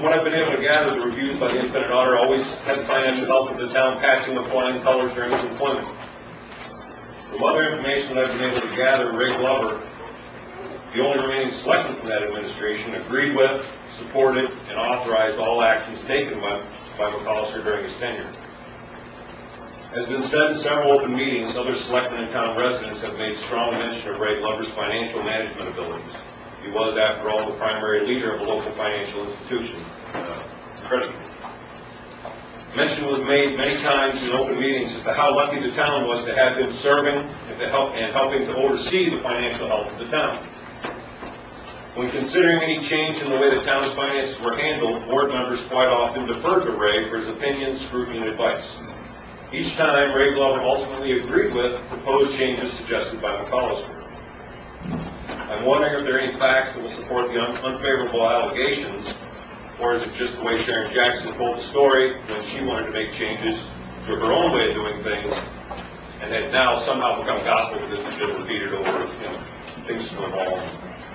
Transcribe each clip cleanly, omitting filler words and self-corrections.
From what I've been able to gather, the reviews by the independent auditor always had the financial health of the town passing with flying colors during his employment. From other information that I've been able to gather, Ray Glover, the only remaining selectman from that administration, agreed with, supported, and authorized all actions taken by McAllister during his tenure. As has been said in several open meetings, other selectmen and town residents have made strong mention of Ray Glover's financial management abilities. He was, after all, the primary leader of a local financial institution, credit union. Mention was made many times in open meetings as to how lucky the town was to have him serving and helping to oversee the financial health of the town. When considering any change in the way the town's finances were handled, board members quite often deferred to Ray for his opinions, scrutiny, and advice. Each time, Ray Glover ultimately agreed with proposed changes suggested by McAllister. I'm wondering if there are any facts that will support the unfavorable allegations, or is it just the way Sharon Jackson told the story when she wanted to make changes to her own way of doing things, and had now somehow become gospel because it's been repeated over, things to evolve.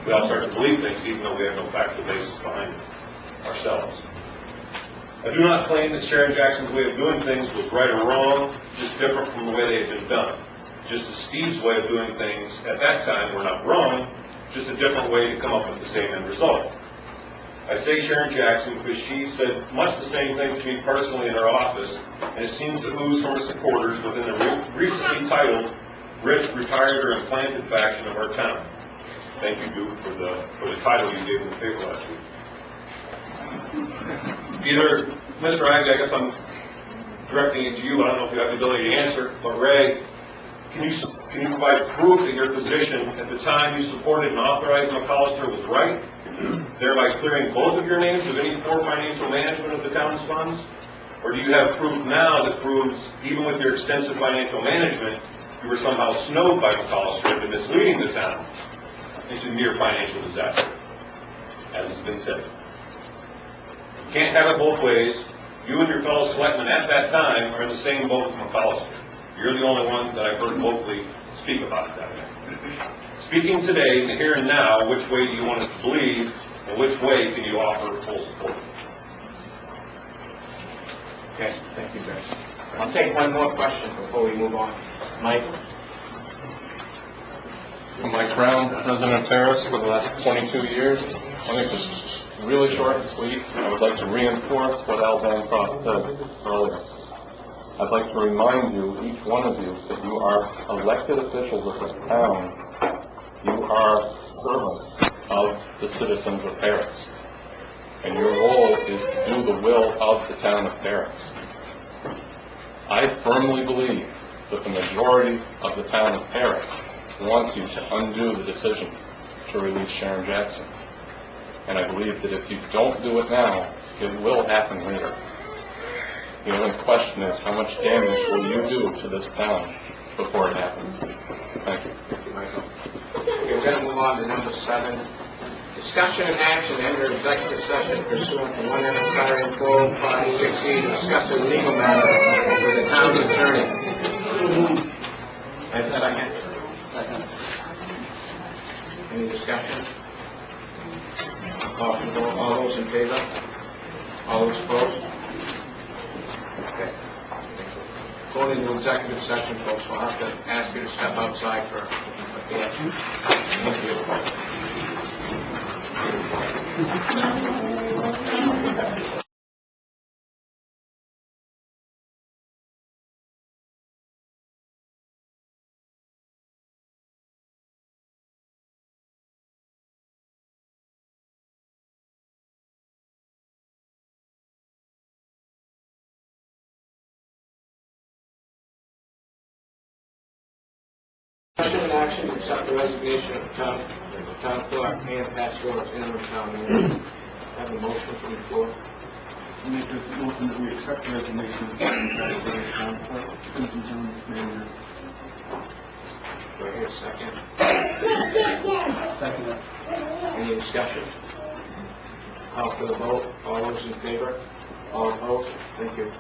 We all start to believe things even though we have no factual basis behind it ourselves. I do not claim that Sharon Jackson's way of doing things was right or wrong, just different from the way they had been done. Just as Steve's way of doing things at that time were not wrong, just a different way to come up with the same end result. I say Sharon Jackson because she said much the same thing to me personally in her office, and it seems to ooze from her supporters within the recently titled Rich, Retired, or Implanted faction of our town. Thank you, Duke, for the title you gave in the paper last week. Either, Mr. Ivey, I guess I'm directing it to you, I don't know if you have the ability to answer, but Ray, can you provide proof that your position at the time you supported and authorized McAllister was right, thereby clearing both of your names of any poor financial management of the town's funds? Or do you have proof now that proves, even with your extensive financial management, you were somehow snowed by McAllister into misleading the town into near financial disaster, as has been said? You can't have it both ways. You and your fellow selectmen at that time are in the same boat with McAllister. You're the only one that I've heard vocally speak about it that way. Speaking today, in the here and now, which way do you want us to believe, and which way can you offer full support? Okay, thank you, Greg. I'll take one more question before we move on. Mike? Mike Brown, President of Terrace for the last 22 years. I think it's really short and sweet. I would like to reinforce what Al Bancroft said earlier. I'd like to remind you, each one of you, that you are elected officials of this town. You are servants of the citizens of Paris. And your role is to do the will of the town of Paris. I firmly believe that the majority of the town of Paris wants you to undo the decision to release Sharon Jackson. And I believe that if you don't do it now, it will happen later. The only question is, how much damage will you do to this town before it happens? Thank you. Thank you, Michael. Okay, we're going to move on to number 7. Discussion and action enter executive session pursuant to 1 MSRA 456C to discuss a legal matter with the town's attorney. And a second. Second. Any discussion? Call for the vote. All those in favor? All those opposed? Okay. Going into executive session, folks, we'll have to ask you to step outside for a bit. Thank you. Discussion and action to accept the resignation of the town clerk and pass over to interim town manager. Have a motion from the floor. I make a motion that we accept the resignation of the town clerk, interim town manager. Do I hear a second? Second. Any discussion? Call for the vote. All those in favor? All opposed? Thank you.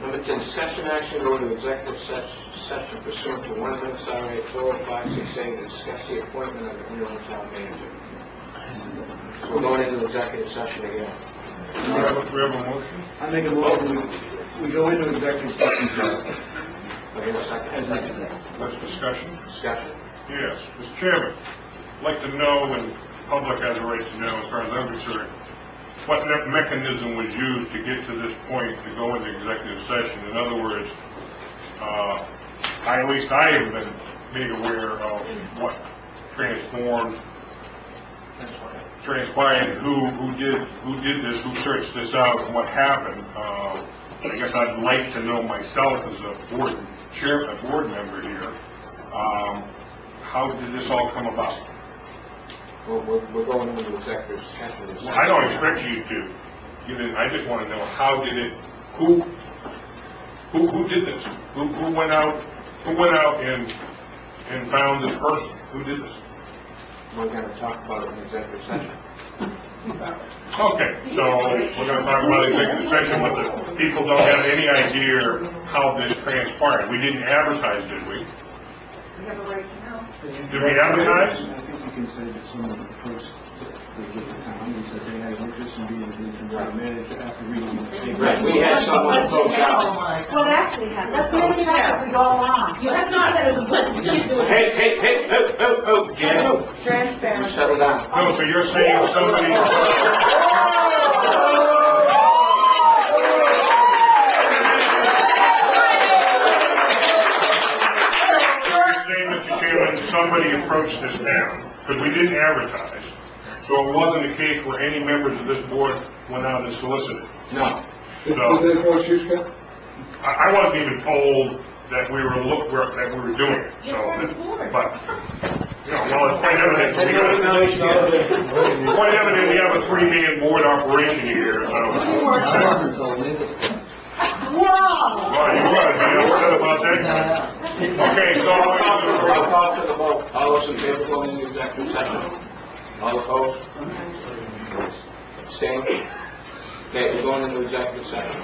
Number to discussion action, go into executive session pursuant to 1 MSRA 40568 to discuss the appointment of the interim town manager. So we're going into executive session again. We have a motion? I make a motion, we go into executive session. Do I hear a second? That's discussion? Discussion? Yes. Mr. Chairman, I'd like to know, and the public has a right to know, as far as I'm concerned, what mechanism was used to get to this point to go into executive session. In other words, at least I have been made aware of what transpired, who did this, who searched this out, and what happened. I guess I'd like to know myself as a board member here, how did this all come about? Well, we're going into executive session. Well, I don't expect you to give it. I just want to know how did it, who did this? Who went out and found this person? Who did this? We're going to talk about it in executive session. Okay, so we're going to talk about executive session, but the people don't have any idea how this transpired. We didn't advertise, did we? We have a right to know. Did we advertise? I think you can say that some of the folks that live in town, and said they had interest in being an interim manager after reading the paper. Right, we had someone approach out. What actually happened? Let's make it fair as we go along. That's not that as a let's just do it. Hey, Jen, you Transparent. settle down. No, so you're saying somebody... Somebody approached this town, because we didn't advertise, so it wasn't a case where any members of this board went out and solicited. No. So, I wasn't even told that we were doing it, so, but, you know, well, it's quite evident, we have a 3-man board operation here, so. Whoa! Well, you was, what about that? Okay, so, I'll call for the vote. All those in favor going into executive session? All opposed? Abstained? Okay, we're going into executive session.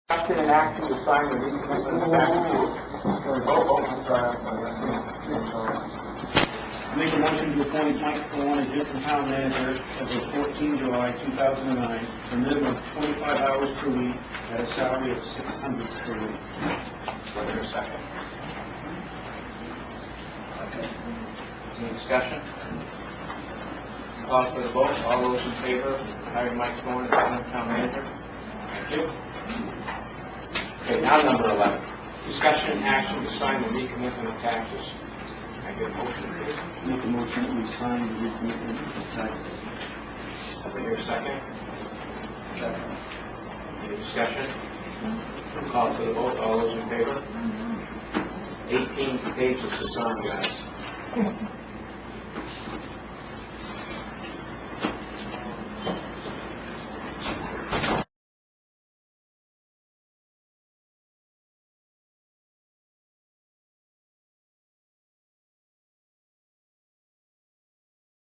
Discussion and action to sign the recommitment package. Make a motion to appoint Mike Thorne as interim town manager as of 14 July 2009, for a minimum of 25 hours per week at a salary of $600 per week. Wait a second. Any discussion? Call for the vote. All those in favor of hiring Mike Thorne as interim town manager? Thank you. Okay, now number 11. Discussion and action to sign the recommitment of taxes. I get a motion, please. Make a motion that we sign the recommitment of taxes. Over here, second. Second. Any discussion? Call for the vote. All those in favor? 18 pages to sign, guys.